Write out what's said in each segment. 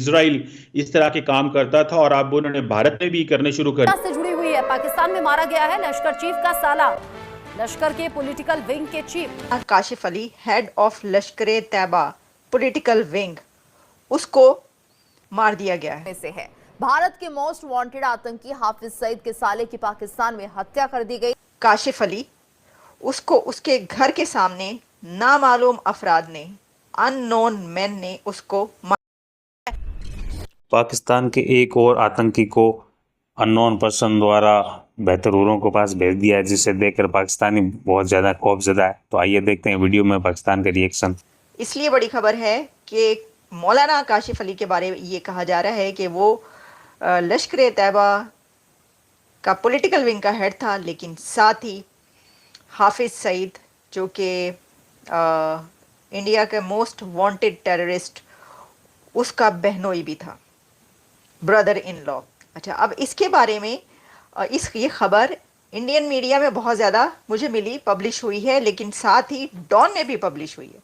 اسرائیل اس طرح کے کام کرتا تھا اور اب انہوں نے بھارت میں بھی کرنے شروع کر سے جڑی ہوئی ہے۔ پاکستان میں مارا گیا ہے لشکر چیف کا سالار، لشکر کے پولیٹیکل ونگ کے chief Kashif Ali, head of Lashkar Taiba political wing, اس کو مار دیا گیا ہے۔ سے ہے۔ بھارت کے موسٹ وانٹڈ آتنکی حافظ سعید کے سالے کی پاکستان میں ہتیا کر دی گئی۔ کاشف علی، اس کو اس کے گھر کے سامنے نامعلوم افراد نے، ان نون مین نے اس کو پاکستان کے ایک اور آتنکی کو ان نون پرسن دوارا بہتروروں کے پاس بھیج دیا ہے، جسے دیکھ کر پاکستانی بہت زیادہ خوف زدہ ہے۔ تو آئیے دیکھتے ہیں ویڈیو میں پاکستان کا ریئیکشن۔ اس لیے بڑی خبر ہے کہ مولانا کاشف علی کے بارے میں یہ کہا جا رہا ہے کہ وہ لشکر طیبہ کا پولیٹیکل ونگ کا ہیڈ تھا، لیکن ساتھ ہی حافظ سعید جو کہ انڈیا کے موسٹ وانٹڈ ٹیررسٹ، اس کا بہنوئی بھی تھا، بردر ان لا۔ اچھا، اب اس کے بارے میں یہ خبر انڈین میڈیا میں بہت زیادہ مجھے ملی، پبلش ہوئی ہے، لیکن ساتھ ہی ڈان میں بھی پبلش ہوئی ہے۔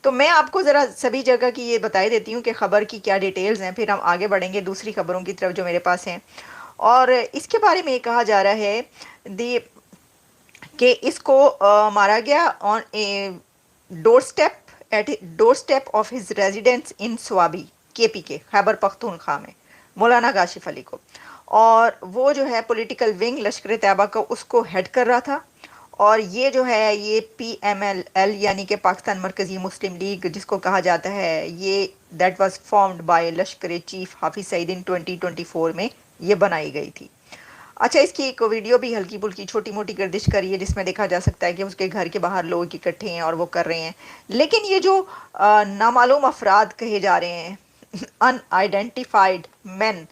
تو میں آپ کو ذرا سبھی جگہ کی یہ بتائی دیتی ہوں کہ خبر کی کیا ڈیٹیلز ہیں، پھر ہم آگے بڑھیں گے دوسری خبروں کی طرف جو میرے پاس ہیں۔ اور اس کے بارے میں یہ کہا جا رہا ہے کہ اس کو مارا گیا آن اے ڈور اسٹیپ آف ہز ریزیڈنس ان سوابی، کے پی کے، خیبر پختونخوا میں، مولانا کاشف علی کو۔ اور وہ جو ہے پولیٹیکل ونگ لشکر طیبہ کا اس کو ہیڈ کر رہا تھا، اور یہ جو ہے یہ پی ایم ایل یعنی کہ پاکستان مرکزی مسلم لیگ جس کو کہا جاتا ہے، یہ دیٹ واز فارمڈ بائی لشکر چیف حافظ سعید ان 2024 میں یہ بنائی گئی تھی۔ اچھا، اس کی ایک ویڈیو بھی ہلکی پھلکی چھوٹی موٹی گردش کری ہے، جس میں دیکھا جا سکتا ہے کہ اس کے گھر کے باہر لوگ اکٹھے ہیں اور وہ کر رہے ہیں۔ لیکن یہ جو نامعلوم افراد کہے جا رہے ہیں، ان آئیڈینٹیفائڈ مین،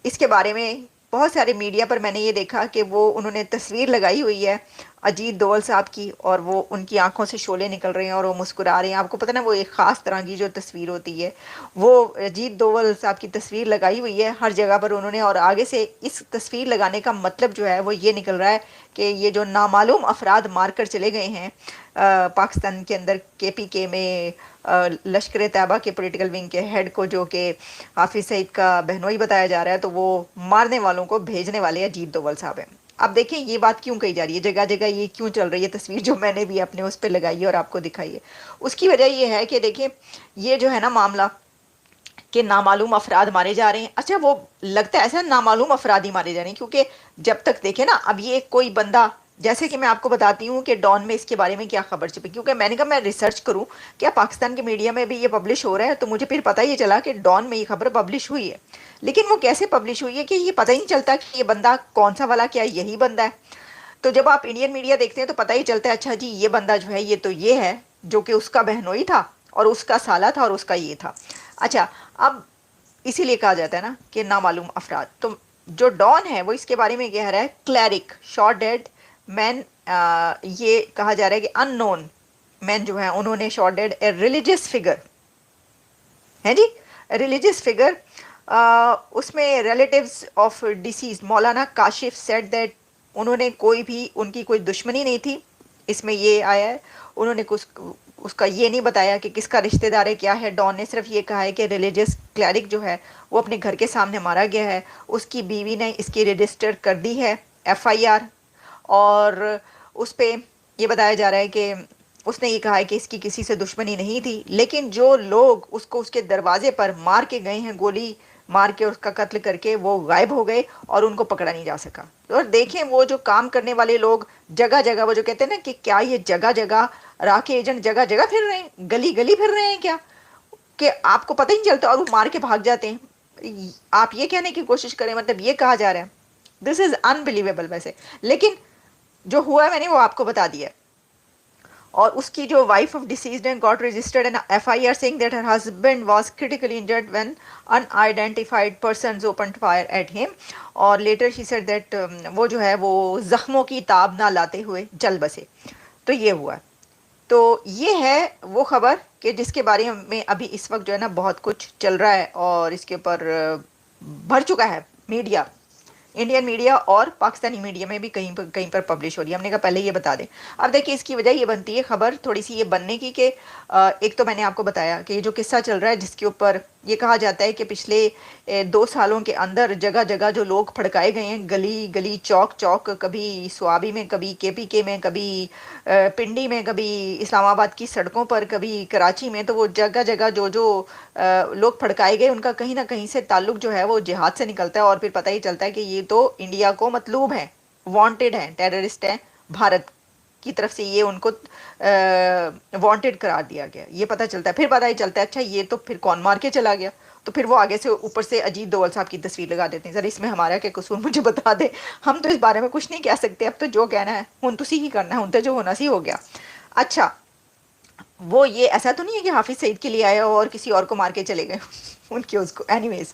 اس کے بارے میں بہت سارے میڈیا پر میں نے یہ دیکھا کہ وہ انہوں نے تصویر لگائی ہوئی ہے اجیت دوول صاحب کی، اور وہ ان کی آنکھوں سے شعلے نکل رہے ہیں اور وہ مسکرا رہے ہیں۔ آپ کو پتہ نا وہ ایک خاص طرح کی جو تصویر ہوتی ہے، وہ اجیت دوول صاحب کی تصویر لگائی ہوئی ہے ہر جگہ پر انہوں نے، اور آگے سے اس تصویر لگانے کا مطلب جو ہے وہ یہ نکل رہا ہے کہ یہ جو نامعلوم افراد مار کر چلے گئے ہیں پاکستان کے اندر، کے پی کے میں لشکر طیبہ کے پولیٹیکل ونگ کے ہیڈ کو، جو کہ حافظ سعید کا بہنوئی بتایا جا رہا ہے، تو وہ مارنے والوں کو بھیجنے والے اجیت دوول صاحب ہیں۔ اب دیکھیں یہ بات کیوں کہی جا رہی ہے، جگہ جگہ یہ کیوں چل رہی ہے تصویر، جو میں نے بھی اپنے اس پہ لگائی ہے اور آپ کو دکھائی ہے۔ اس کی وجہ یہ ہے کہ دیکھیں یہ جو ہے نا معاملہ کہ نامعلوم افراد مارے جا رہے ہیں۔ اچھا، وہ لگتا ہے ایسا نامعلوم افراد ہی مارے جا رہے ہیں، کیونکہ جب تک دیکھیں نا، اب یہ کوئی بندہ، جیسے کہ میں آپ کو بتاتی ہوں کہ ڈان میں اس کے بارے میں کیا خبر چھپی، کیونکہ میں نے کہا میں ریسرچ کروں کیا پاکستان کے میڈیا میں بھی یہ پبلش ہو رہا ہے، تو مجھے پھر پتہ یہ چلا کہ ڈان میں یہ خبر پبلش ہوئی ہے۔ لیکن وہ کیسے پبلش ہوئی ہے کہ یہ پتہ ہی نہیں چلتا کہ یہ بندہ کون سا والا، کیا یہی بندہ ہے؟ تو جب آپ انڈین میڈیا دیکھتے ہیں تو پتہ ہی چلتا ہے اچھا جی یہ بندہ جو ہے یہ تو یہ ہے جو کہ اس کا بہنوئی تھا اور اس کا سالہ تھا اور اس کا یہ تھا۔ اچھا، اب اسی لیے کہا جاتا ہے نا کہ نامعلوم افراد۔ تو جو ڈان ہے وہ اس کے بارے میں کہہ رہا ہے کلیرک شارٹ ڈیڈ مین، یہ کہا جا رہا ہے کہ ان نون مین جو ہیں انہوں نے short did a religious figure ہے جی، ریلیجیس فگر، اس میں relatives of disease Maulana Kashif said that, انہوں نے کوئی بھی ان کی کوئی دشمنی نہیں تھی، اس میں یہ آیا ہے، انہوں نے اس کا یہ نہیں بتایا کہ کس کا رشتہ دار ہے کیا ہے۔ ڈان نے صرف یہ کہا ہے کہ ریلیجیس کلیرک جو ہے وہ اپنے گھر کے سامنے مارا گیا ہے، اس کی بیوی نے اس کی رجسٹر کر دی ہے FIR، اور اس پہ یہ بتایا جا رہا ہے کہ اس نے یہ کہا ہے کہ اس کی کسی سے دشمنی نہیں تھی، لیکن جو لوگ اس کو اس کے دروازے پر مار کے گئے ہیں، گولی مار کے اس کا قتل کر کے، وہ غائب ہو گئے اور ان کو پکڑا نہیں جا سکا۔ اور دیکھیں وہ جو کام کرنے والے لوگ جگہ جگہ، وہ جو کہتے ہیں نا کہ کیا یہ جگہ جگہ راکھ ایجنٹ جگہ جگہ پھر رہے ہیں، گلی گلی پھر رہے ہیں کیا، کہ آپ کو پتہ ہی نہیں چلتا اور وہ مار کے بھاگ جاتے ہیں۔ آپ یہ کہنے کی کوشش کریں، مطلب یہ کہا جا رہا ہے، دس از انبلیویبل ویسے، لیکن جو ہوا ہے میں نے وہ آپ کو بتا دیا ہے۔ اور اس کی جو wife of deceased and got registered an FIR saying that her husband was critically injured when unidentified persons opened fire at him، اور later she said that وہ جو ہے وہ زخموں کی تاب نہ لاتے ہوئے جل بسے۔ تو یہ ہوا، تو یہ ہے وہ خبر کہ جس کے بارے میں ابھی اس وقت جو ہے نا بہت کچھ چل رہا ہے، اور اس کے اوپر بھر چکا ہے میڈیا، انڈین میڈیا اور پاکستانی میڈیا میں بھی کہیں پر پبلش ہو رہی ہے۔ ہم نے کہا پہلے یہ بتا دیں۔ اب دیکھیں اس کی وجہ یہ بنتی ہے خبر تھوڑی سی یہ بننے کی کہ ایک تو میں نے آپ کو بتایا کہ یہ جو قصہ چل رہا ہے جس کے اوپر یہ کہا جاتا ہے کہ پچھلے 2 سالوں کے اندر جگہ جگہ جو لوگ پھڑکائے گئے ہیں، گلی گلی چوک چوک، کبھی سوابی میں، کبھی کے پی کے میں، کبھی پنڈی میں، کبھی اسلام آباد کی سڑکوں پر، کبھی کراچی میں، تو وہ جگہ جگہ جو لوگ پھڑکائے گئے ان کا کہیں نہ کہیں سے تعلق جو ہے وہ جہاد سے نکلتا ہے، اور پھر پتہ ہی چلتا ہے کہ یہ تو انڈیا کو مطلوب ہیں، وانٹڈ ہیں، ٹیررسٹ ہیں، بھارت کی طرف سے یہ ان کو وانٹڈ قرار دیا گیا، یہ پتہ چلتا ہے۔ پھر پتہ ہی چلتا ہے اچھا یہ تو پھر کون مار کے چلا گیا، تو پھر وہ آگے سے اوپر سے اجیت دوول صاحب کی تصویر لگا دیتے ہیں۔ ذرا اس میں ہمارا کیا قصور، مجھے بتا دے، ہم تو اس بارے میں کچھ نہیں کہہ سکتے، اب تو جو کہنا ہے ہن تسی ہی کرنا ہے، ہن تو جو ہونا سی ہو گیا۔ اچھا وہ یہ ایسا تو نہیں ہے کہ حافظ سعید کے لیے آئے اور کسی اور کو مار کے چلے گئے ان کے اس کو، اینی ویز